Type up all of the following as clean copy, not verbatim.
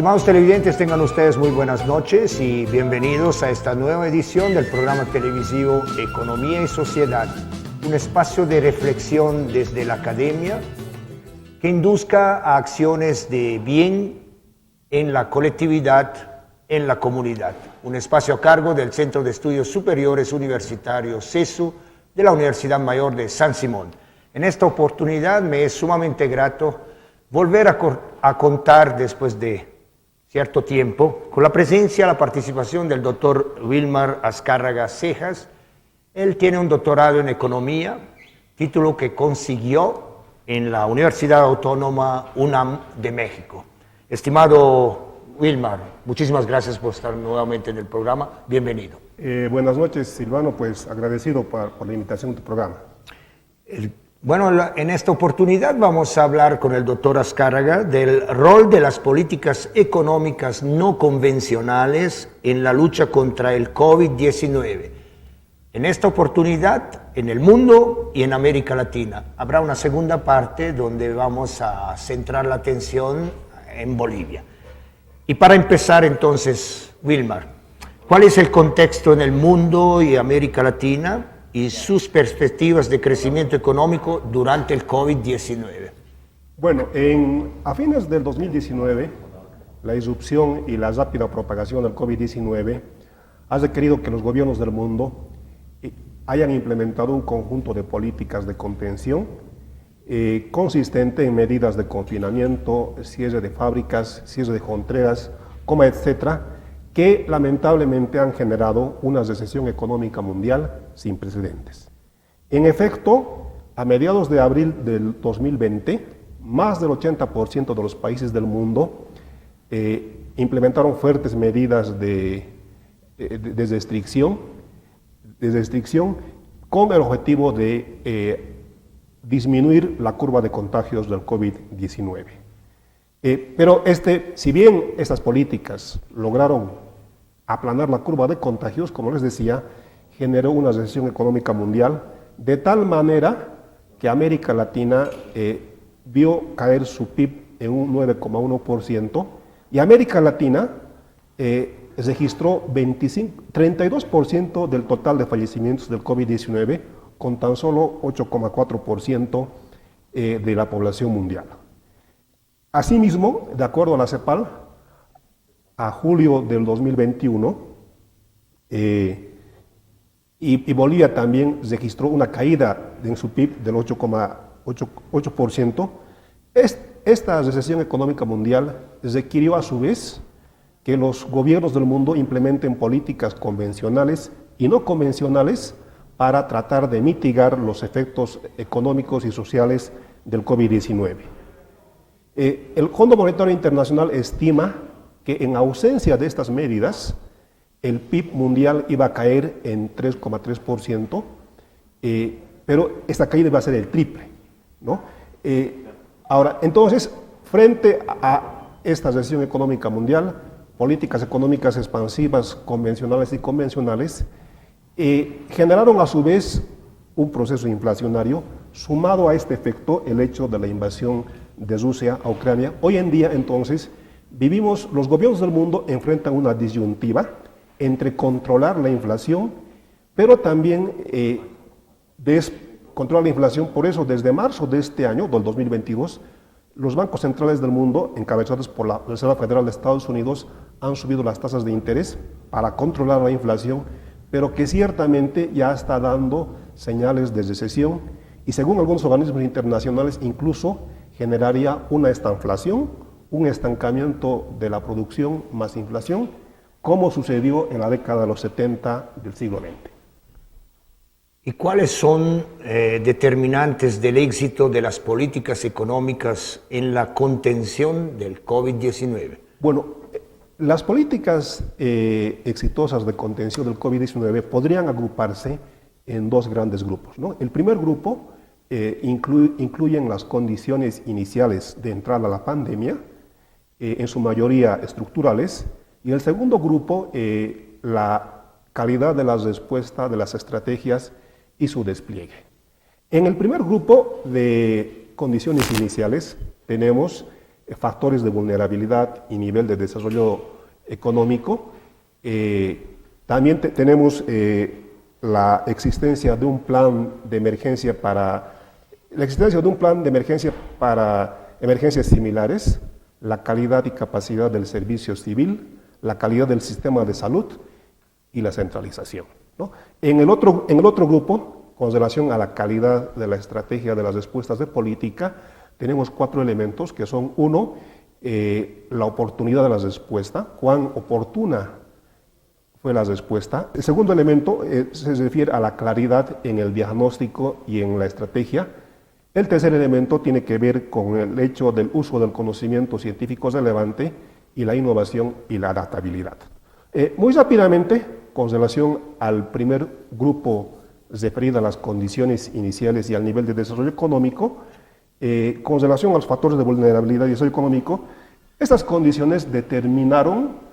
Estimados televidentes, tengan ustedes muy buenas noches y bienvenidos a esta nueva edición del programa televisivo Economía y Sociedad, un espacio de reflexión desde la academia que induzca a acciones de bien en la colectividad, en la comunidad. Un espacio a cargo del Centro de Estudios Superiores Universitarios CESU de la Universidad Mayor de San Simón. En esta oportunidad me es sumamente grato volver a contar después de cierto tiempo con la presencia, la participación del doctor Wilmar Azcárraga Cejas. Él tiene un doctorado en Economía, título que consiguió en la Universidad Autónoma UNAM de México. Estimado Wilmar, muchísimas gracias por estar nuevamente en el programa. Bienvenido. Buenas noches, Silvano, pues agradecido por la invitación a tu programa. Bueno, en esta oportunidad vamos a hablar con el doctor Azcárraga del rol de las políticas económicas no convencionales en la lucha contra el COVID-19. En esta oportunidad, en el mundo y en América Latina. Habrá una segunda parte donde vamos a centrar la atención en Bolivia. Y para empezar entonces, Wilmar, ¿cuál es el contexto en el mundo y América Latina y sus perspectivas de crecimiento económico durante el COVID-19? Bueno, a fines del 2019, la irrupción y la rápida propagación del COVID-19 ha requerido que los gobiernos del mundo hayan implementado un conjunto de políticas de contención consistente en medidas de confinamiento, cierre de fábricas, cierre de fronteras, coma, etcétera, que lamentablemente han generado una recesión económica mundial sin precedentes. En efecto, a mediados de abril del 2020, más del 80% de los países del mundo implementaron fuertes medidas de restricción con el objetivo de disminuir la curva de contagios del COVID-19. Pero si bien estas políticas lograron aplanar la curva de contagios, como les decía, generó una recesión económica mundial de tal manera que América Latina vio caer su PIB en un 9,1% y América Latina registró 32% del total de fallecimientos del COVID-19 con tan solo 8,4% de la población mundial. Asimismo, de acuerdo a la CEPAL, a julio del 2021, y Bolivia también registró una caída en su PIB del 8,8%, esta recesión económica mundial requirió a su vez que los gobiernos del mundo implementen políticas convencionales y no convencionales para tratar de mitigar los efectos económicos y sociales del COVID-19. El Fondo Monetario Internacional estima que en ausencia de estas medidas, el PIB mundial iba a caer en 3,3%, pero esta caída iba a ser el triple, ¿no? Ahora, entonces, frente a esta recesión económica mundial, políticas económicas expansivas convencionales y convencionales generaron a su vez un proceso inflacionario, sumado a este efecto el hecho de la invasión de Rusia a Ucrania. Hoy en día, entonces, los gobiernos del mundo enfrentan una disyuntiva entre controlar la inflación, pero también controlar la inflación. Por eso, desde marzo de este año, del 2022, los bancos centrales del mundo, encabezados por la Reserva Federal de Estados Unidos, han subido las tasas de interés para controlar la inflación, pero que ciertamente ya está dando señales de recesión y según algunos organismos internacionales incluso generaría una estanflación, un estancamiento de la producción más inflación, como sucedió en la década de los 70 del siglo XX. ¿Y cuáles son determinantes del éxito de las políticas económicas en la contención del COVID-19? Bueno, las políticas exitosas de contención del COVID-19 podrían agruparse en dos grandes grupos, ¿no? El primer grupo incluyen las condiciones iniciales de entrada a la pandemia, en su mayoría estructurales, y el segundo grupo, la calidad de la respuesta de las estrategias y su despliegue. En el primer grupo de condiciones iniciales tenemos factores de vulnerabilidad y nivel de desarrollo económico. También tenemos la existencia de un plan de emergencia para emergencias similares, la calidad y capacidad del servicio civil, la calidad del sistema de salud y la centralización, ¿no? En el otro grupo, con relación a la calidad de la estrategia de las respuestas de política, tenemos 4 elementos que son: uno, la oportunidad de la respuesta, cuán oportuna fue la respuesta. El segundo elemento se refiere a la claridad en el diagnóstico y en la estrategia. El tercer elemento tiene que ver con el hecho del uso del conocimiento científico relevante y la innovación y la adaptabilidad. Muy rápidamente, con relación al primer grupo referido a las condiciones iniciales y al nivel de desarrollo económico, con relación a los factores de vulnerabilidad y desarrollo económico, estas condiciones determinaron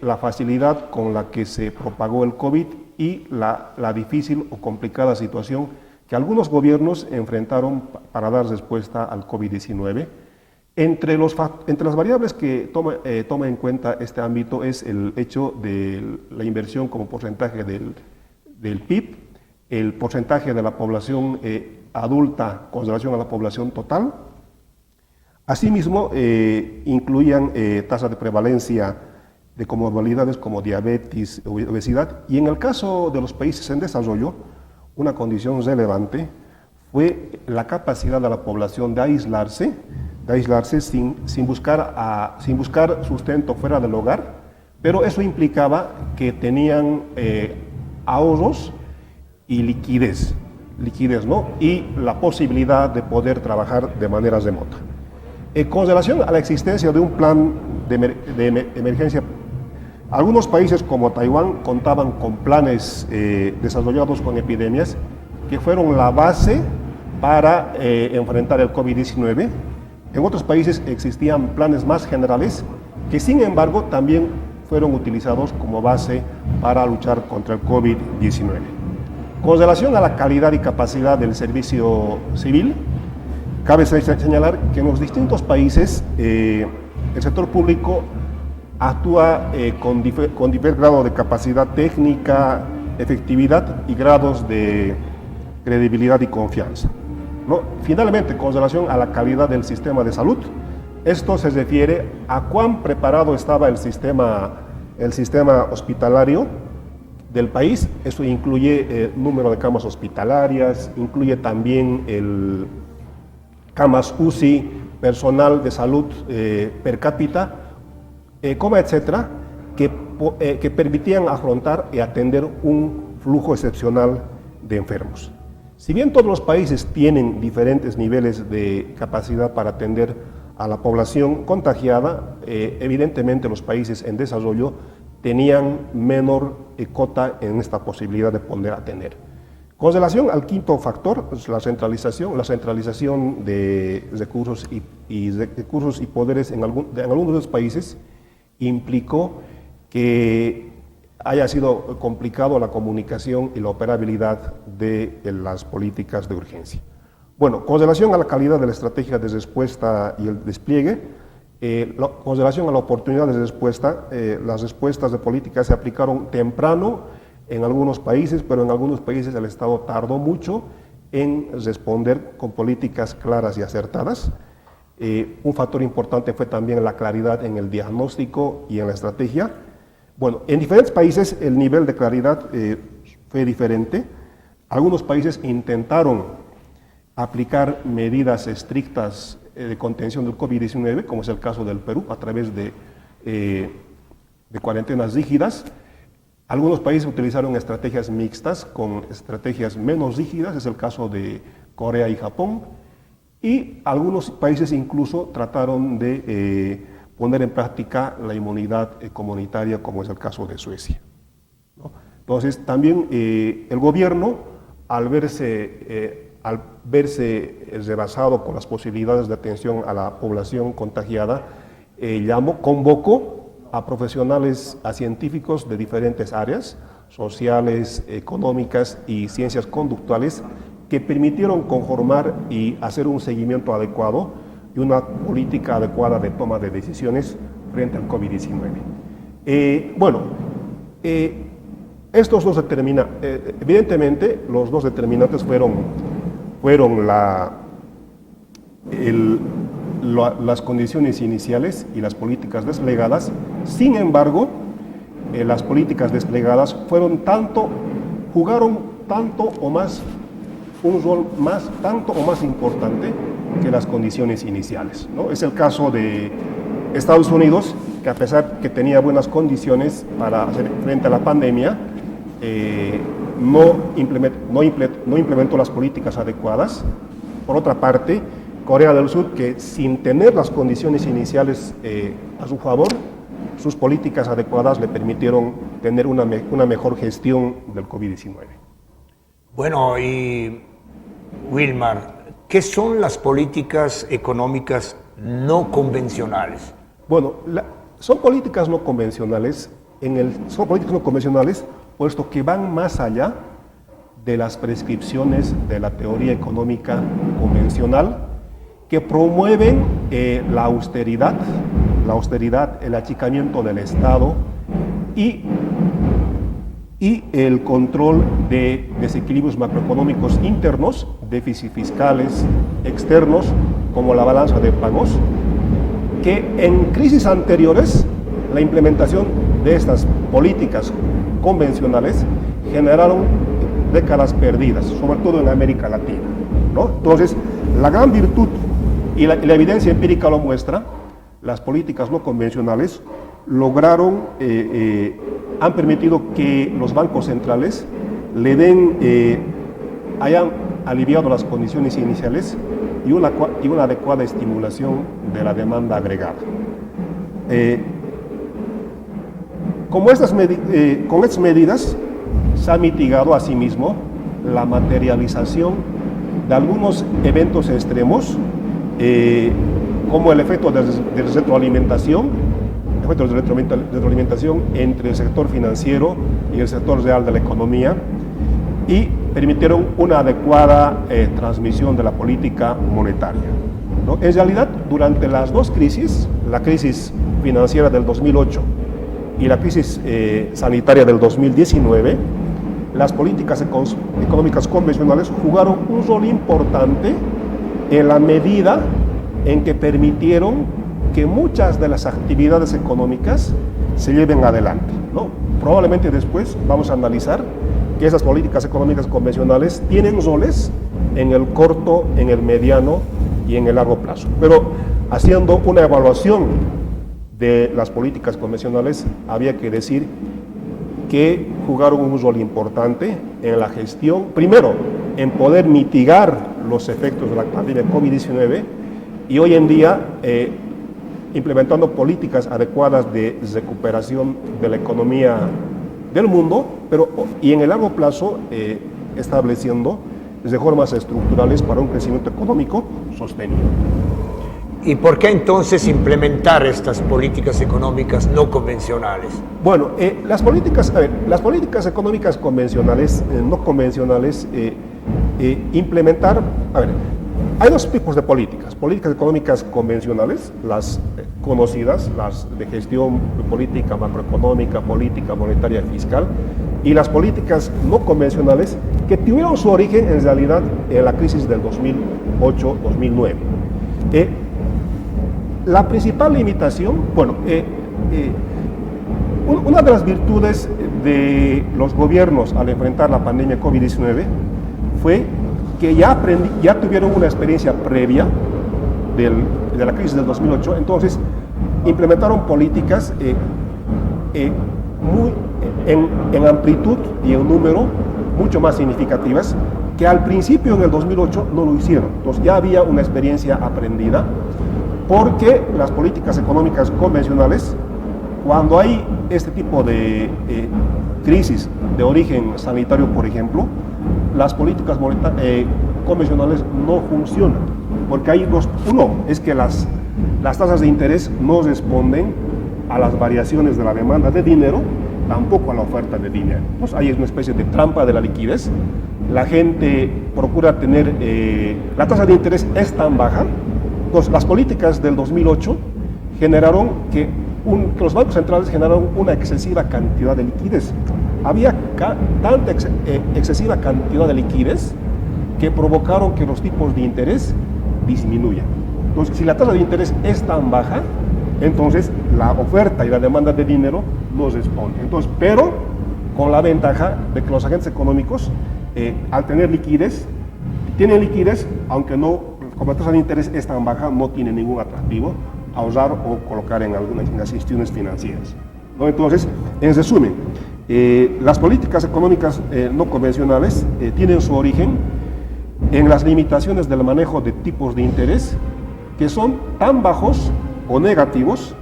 la facilidad con la que se propagó el COVID y la difícil o complicada situación que algunos gobiernos enfrentaron para dar respuesta al COVID-19. Entre las variables que toma en cuenta este ámbito es el hecho de la inversión como porcentaje del PIB, el porcentaje de la población adulta con relación a la población total. Asimismo, incluían tasas de prevalencia de comorbilidades como diabetes, obesidad, y en el caso de los países en desarrollo, una condición relevante fue la capacidad de la población de aislarse sin buscar sustento fuera del hogar, pero eso implicaba que tenían ahorros y liquidez, ¿no? Y la posibilidad de poder trabajar de manera remota. Con relación a la existencia de un plan de emergencia, algunos países como Taiwán contaban con planes desarrollados con epidemias que fueron la base para enfrentar el COVID-19. En otros países existían planes más generales que, sin embargo, también fueron utilizados como base para luchar contra el COVID-19. Con relación a la calidad y capacidad del servicio civil, cabe señalar que en los distintos países el sector público actúa con diferente grado de capacidad técnica, efectividad y grados de credibilidad y confianza, ¿no? Finalmente, con relación a la calidad del sistema de salud, esto se refiere a cuán preparado estaba el sistema hospitalario del país. Eso incluye el número de camas hospitalarias, incluye también el camas UCI, personal de salud per cápita, etcétera, que permitían afrontar y atender un flujo excepcional de enfermos. Si bien todos los países tienen diferentes niveles de capacidad para atender a la población contagiada, evidentemente los países en desarrollo tenían menor cota en esta posibilidad de poder atender. Con relación al quinto factor, la centralización de recursos y poderes en algunos de los países implicó que haya sido complicado la comunicación y la operabilidad de las políticas de urgencia. Bueno, con relación a la calidad de la estrategia de respuesta y el despliegue, con relación a la oportunidad de respuesta, las respuestas de política se aplicaron temprano en algunos países, pero en algunos países el Estado tardó mucho en responder con políticas claras y acertadas. Un factor importante fue también la claridad en el diagnóstico y en la estrategia. Bueno, en diferentes países el nivel de claridad fue diferente. Algunos países intentaron aplicar medidas estrictas de contención del COVID-19, como es el caso del Perú, a través de cuarentenas rígidas. Algunos países utilizaron estrategias mixtas con estrategias menos rígidas, es el caso de Corea y Japón, y algunos países incluso trataron de poner en práctica la inmunidad comunitaria, como es el caso de Suecia, ¿no? Entonces, también el gobierno, al verse rebasado con las posibilidades de atención a la población contagiada, convocó a profesionales, a científicos de diferentes áreas, sociales, económicas y ciencias conductuales, que permitieron conformar y hacer un seguimiento adecuado y una política adecuada de toma de decisiones frente al COVID-19. Estos dos evidentemente los dos determinantes fueron las condiciones iniciales y las políticas desplegadas. Sin embargo, las políticas desplegadas jugaron un rol tanto o más importante que las condiciones iniciales, ¿no? Es el caso de Estados Unidos, que a pesar que tenía buenas condiciones para hacer frente a la pandemia, no implementó las políticas adecuadas. Por otra parte, Corea del Sur, que sin tener las condiciones iniciales a su favor, sus políticas adecuadas le permitieron tener una mejor gestión del COVID-19. Bueno, y Wilmar, ¿qué son las políticas económicas no convencionales? Bueno, son políticas no convencionales, puesto que van más allá de las prescripciones de la teoría económica convencional, que promueven la austeridad, el achicamiento del Estado y el control de desequilibrios macroeconómicos internos, déficits fiscales externos, como la balanza de pagos, que en crisis anteriores la implementación de estas políticas convencionales generaron décadas perdidas, sobre todo en América Latina, ¿no? Entonces, la gran virtud y la evidencia empírica lo muestra, las políticas no convencionales han permitido que los bancos centrales hayan aliviado las condiciones iniciales y una adecuada estimulación de la demanda agregada. Con estas medidas se ha mitigado asimismo la materialización de algunos eventos extremos, como el efecto de retroalimentación entre el sector financiero y el sector real de la economía, y permitieron una adecuada transmisión de la política monetaria, ¿no? En realidad, durante las dos crisis, la crisis financiera del 2008 y la crisis sanitaria del 2019, las políticas económicas convencionales jugaron un rol importante en la medida en que permitieron que muchas de las actividades económicas se lleven adelante, ¿no? Probablemente después vamos a analizar que esas políticas económicas convencionales tienen roles en el corto, en el mediano y en el largo plazo. Pero haciendo una evaluación de las políticas convencionales, había que decir que jugaron un rol importante en la gestión, primero, en poder mitigar los efectos de la pandemia COVID-19, y hoy en día implementando políticas adecuadas de recuperación de la economía del mundo, y en el largo plazo estableciendo reformas estructurales para un crecimiento económico sostenido. ¿Y por qué entonces implementar estas políticas económicas no convencionales? Bueno, las políticas económicas convencionales, no convencionales, hay dos tipos de políticas económicas convencionales, las conocidas, las de gestión política macroeconómica, política monetaria y fiscal, y las políticas no convencionales que tuvieron su origen en realidad en la crisis del 2008-2009. La principal limitación, una de las virtudes de los gobiernos al enfrentar la pandemia COVID-19 fue que ya tuvieron una experiencia previa de la crisis del 2008, entonces implementaron políticas en amplitud y en número mucho más significativas, que al principio en el 2008 no lo hicieron. Entonces ya había una experiencia aprendida, porque las políticas económicas convencionales, cuando hay este tipo de crisis de origen sanitario, por ejemplo, las políticas convencionales no funcionan, porque hay uno es que las tasas de interés no responden a las variaciones de la demanda de dinero, tampoco a la oferta de dinero. Pues hay una especie de trampa de la liquidez. La gente procura tener, la tasa de interés es tan baja Entonces, las políticas del 2008 generaron que los bancos centrales generaron una excesiva cantidad de liquidez. Había tanta excesiva cantidad de liquidez que provocaron que los tipos de interés disminuyan. Entonces, si la tasa de interés es tan baja, entonces la oferta y la demanda de dinero no responde. Entonces, pero con la ventaja de que los agentes económicos, al tener liquidez, tienen liquidez, aunque no, como la tasa de interés es tan baja, no tiene ningún atractivo ahorrar o colocar en algunas instituciones financieras, ¿no? Entonces, en resumen, las políticas económicas no convencionales tienen su origen en las limitaciones del manejo de tipos de interés que son tan bajos o negativos,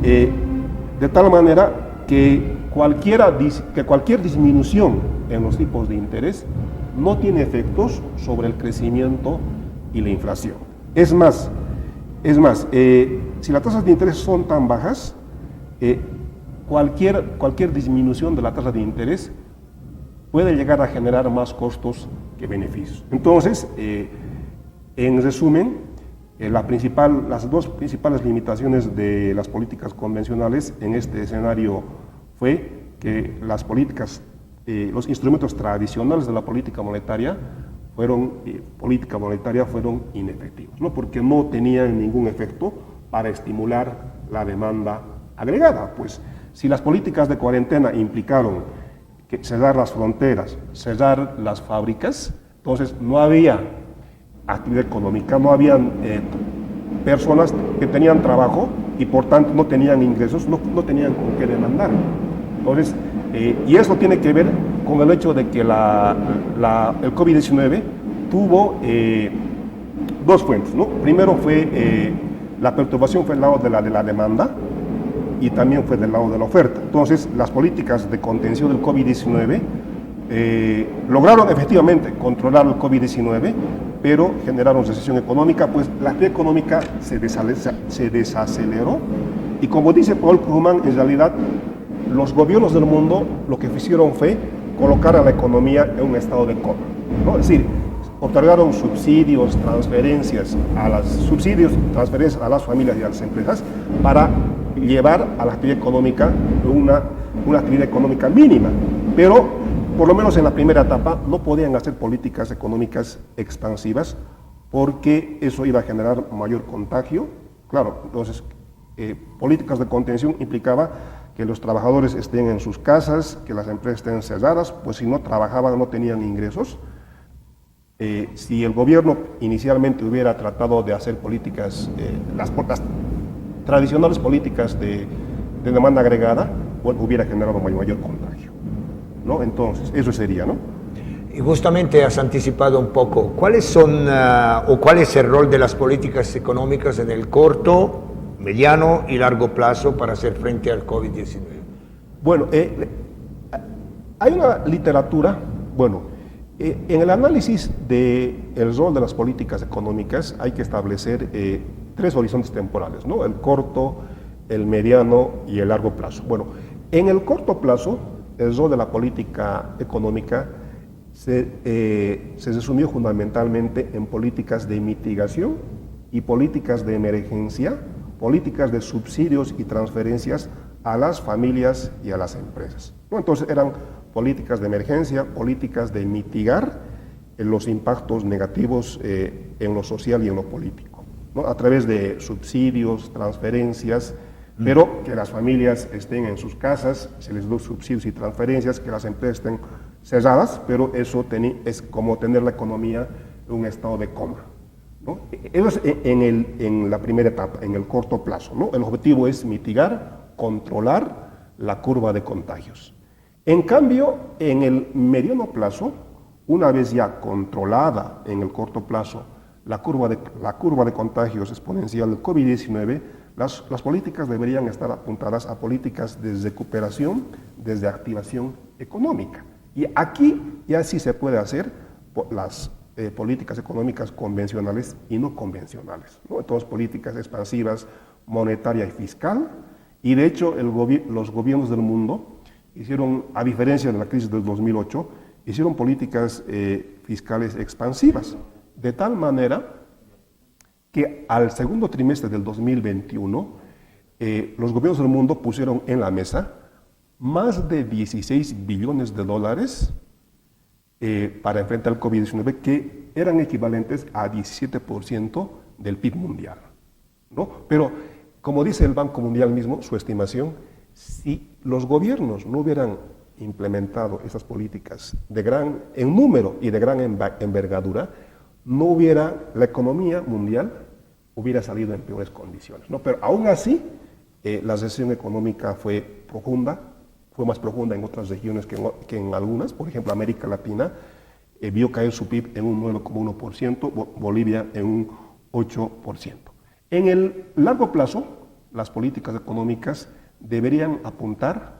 de tal manera que cualquier disminución en los tipos de interés no tiene efectos sobre el crecimiento y la inflación. Es más, si las tasas de interés son tan bajas, cualquier disminución de la tasa de interés puede llegar a generar más costos que beneficios. Entonces, en resumen, las dos principales limitaciones de las políticas convencionales en este escenario fue que los instrumentos tradicionales de la política monetaria fueron inefectivos, ¿no? Porque no tenían ningún efecto para estimular la demanda agregada. Pues si las políticas de cuarentena implicaron cerrar las fronteras, cerrar las fábricas, entonces no había actividad económica, no habían personas que tenían trabajo y por tanto no tenían ingresos, no tenían con qué demandar. Entonces, y eso tiene que ver con el hecho de que el COVID-19 tuvo dos fuentes, ¿no? Primero fue la perturbación fue del lado de la demanda y también fue del lado de la oferta. Entonces, las políticas de contención del COVID-19 lograron efectivamente controlar el COVID-19, pero generaron recesión económica, pues la actividad económica se desaceleró y, como dice Paul Krugman, en realidad los gobiernos del mundo lo que hicieron fue colocar a la economía en un estado de coma, ¿no? Es decir, otorgaron subsidios, transferencias a las familias y a las empresas para llevar a la actividad económica una actividad económica mínima, pero por lo menos en la primera etapa no podían hacer políticas económicas expansivas porque eso iba a generar mayor contagio. Claro, entonces políticas de contención implicaba que los trabajadores estén en sus casas, que las empresas estén cerradas, pues si no trabajaban no tenían ingresos. Si el gobierno inicialmente hubiera tratado de hacer políticas, las tradicionales políticas de demanda agregada, bueno, hubiera generado mayor contagio, ¿no? Entonces, eso sería, ¿no? Y justamente has anticipado un poco, ¿cuál es el rol de las políticas económicas en el corto, mediano y largo plazo para hacer frente al COVID-19? Bueno, hay una literatura, en el análisis del rol de las políticas económicas hay que establecer tres horizontes temporales, ¿no? El corto, el mediano y el largo plazo. Bueno, en el corto plazo, el rol de la política económica se resumió fundamentalmente en políticas de mitigación y políticas de emergencia, políticas de subsidios y transferencias a las familias y a las empresas, ¿no? Entonces eran políticas de emergencia, políticas de mitigar los impactos negativos en lo social y en lo político, ¿no? A través de subsidios, transferencias, pero que las familias estén en sus casas, se les da subsidios y transferencias, que las empresas estén cerradas, pero eso es como tener la economía en un estado de coma, ¿no? Eso es en la primera etapa, en el corto plazo, ¿no? El objetivo es mitigar, controlar la curva de contagios. En cambio, en el mediano plazo, una vez ya controlada en el corto plazo la curva de contagios exponencial del COVID-19, las políticas deberían estar apuntadas a políticas de recuperación, desde activación económica. Y aquí ya sí se puede hacer las políticas económicas convencionales y no convencionales, ¿no? Entonces, políticas expansivas, monetaria y fiscal. Y de hecho, los gobiernos del mundo hicieron, a diferencia de la crisis del 2008, hicieron políticas fiscales expansivas, de tal manera que al segundo trimestre del 2021, los gobiernos del mundo pusieron en la mesa más de 16 billones de dólares para enfrentar el COVID-19, que eran equivalentes a 17% del PIB mundial, ¿no? Pero, como dice el Banco Mundial mismo, su estimación, si los gobiernos no hubieran implementado esas políticas en número y de gran envergadura, no hubiera, la economía mundial hubiera salido en peores condiciones, ¿no? Pero aún así, la recesión económica fue profunda, fue más profunda en otras regiones que en algunas. Por ejemplo, América Latina vio caer su PIB en un 9,1%, Bolivia en un 8%. En el largo plazo, las políticas económicas deberían apuntar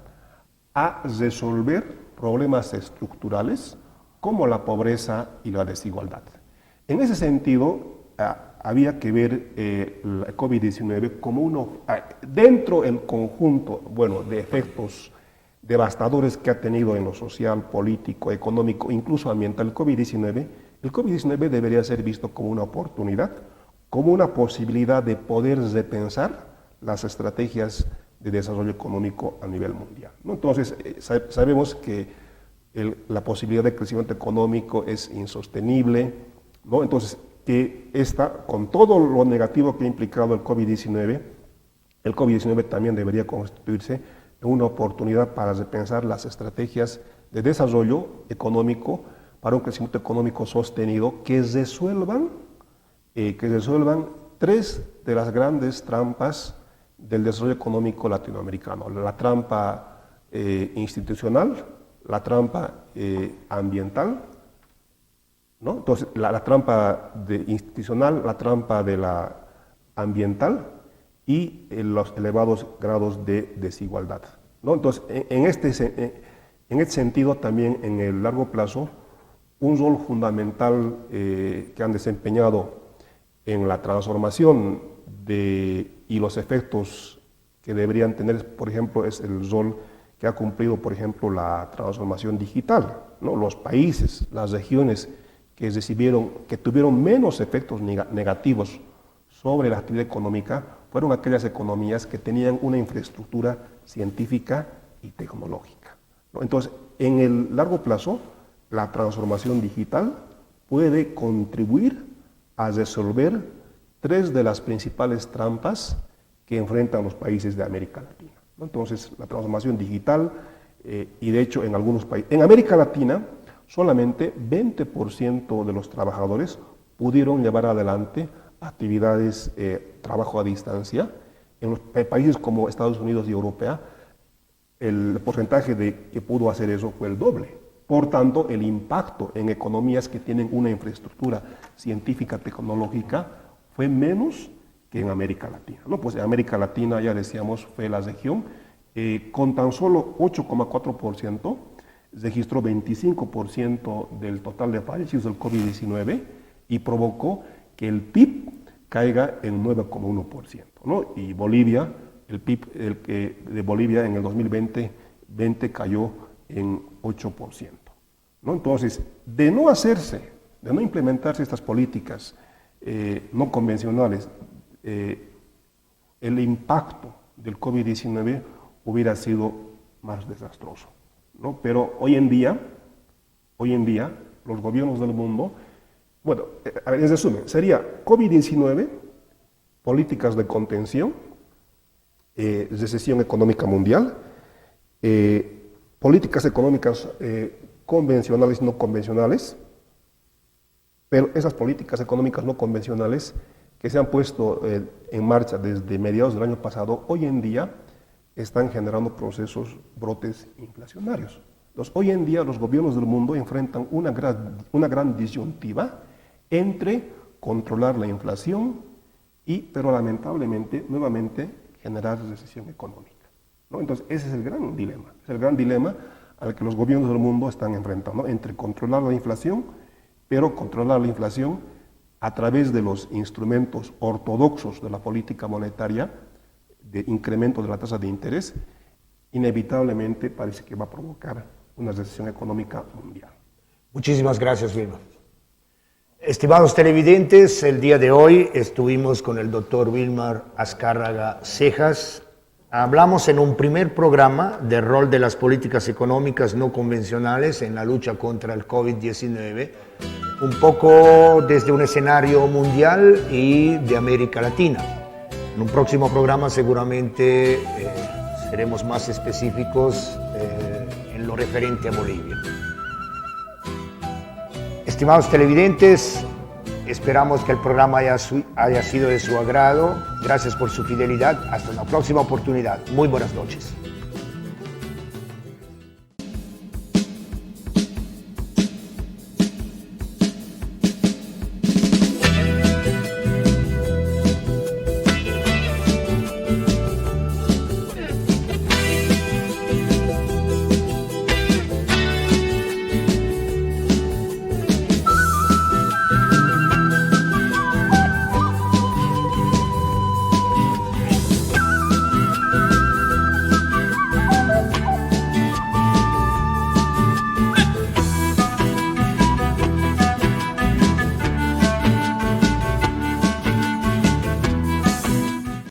a resolver problemas estructurales como la pobreza y la desigualdad. En ese sentido, había que ver el COVID-19 como dentro del conjunto, de efectos devastadores que ha tenido en lo social, político, económico, incluso ambiental, el COVID-19 debería ser visto como una oportunidad, como una posibilidad de poder repensar las estrategias de desarrollo económico a nivel mundial, ¿no? Entonces, sabemos que la posibilidad de crecimiento económico es insostenible, ¿no? Entonces, que con todo lo negativo que ha implicado el COVID-19 también debería constituirse en una oportunidad para repensar las estrategias de desarrollo económico para un crecimiento económico sostenido que resuelvan tres de las grandes trampas del desarrollo económico latinoamericano: la trampa institucional, la trampa ambiental, ¿no? Entonces, la trampa institucional, la trampa de la ambiental y los elevados grados de desigualdad, ¿no? Entonces, en este sentido, también en el largo plazo, un rol fundamental que han desempeñado en la transformación y los efectos que deberían tener, por ejemplo, es el rol que ha cumplido, por ejemplo, la transformación digital, ¿no? Los países, las regiones que tuvieron menos efectos negativos sobre la actividad económica fueron aquellas economías que tenían una infraestructura científica y tecnológica, ¿no? Entonces, en el largo plazo, la transformación digital puede contribuir a resolver tres de las principales trampas que enfrentan los países de América Latina, ¿no? Entonces, la transformación digital, y de hecho en algunos países, en América Latina, solamente 20% de los trabajadores pudieron llevar adelante actividades, trabajo a distancia. En los países como Estados Unidos y Europa, el porcentaje que pudo hacer eso fue el doble. Por tanto, el impacto en economías que tienen una infraestructura científica, tecnológica, fue menos que en América Latina, ¿no? Pues en América Latina, ya decíamos, fue la región, con tan solo 8,4%, registró 25% del total de fallecidos del COVID-19 y provocó que el PIB caiga en 9,1%, ¿no? Y Bolivia, el PIB de Bolivia en el 2020 cayó en 8%, ¿no? Entonces, de no implementarse estas políticas no convencionales, el impacto del COVID-19 hubiera sido más desastroso, ¿no? Pero hoy en día, los gobiernos del mundo, en resumen, sería COVID-19, políticas de contención, recesión económica mundial, políticas económicas convencionales y no convencionales, pero esas políticas económicas no convencionales que se han puesto en marcha desde mediados del año pasado, hoy en día están generando brotes inflacionarios. Entonces, hoy en día los gobiernos del mundo enfrentan una gran disyuntiva entre controlar la inflación pero lamentablemente, nuevamente, generar recesión económica, ¿no? Entonces, ese es el gran dilema al que los gobiernos del mundo están enfrentando, entre controlar la inflación, pero controlar la inflación a través de los instrumentos ortodoxos de la política monetaria, de incremento de la tasa de interés, inevitablemente parece que va a provocar una recesión económica mundial. Muchísimas gracias, Wilma. Estimados televidentes, el día de hoy estuvimos con el doctor Wilmar Azcárraga Cejas. Hablamos en un primer programa del rol de las políticas económicas no convencionales en la lucha contra el COVID-19, un poco desde un escenario mundial y de América Latina. En un próximo programa seguramente seremos más específicos en lo referente a Bolivia. Estimados televidentes, esperamos que el programa haya sido de su agrado. Gracias por su fidelidad. Hasta una próxima oportunidad. Muy buenas noches.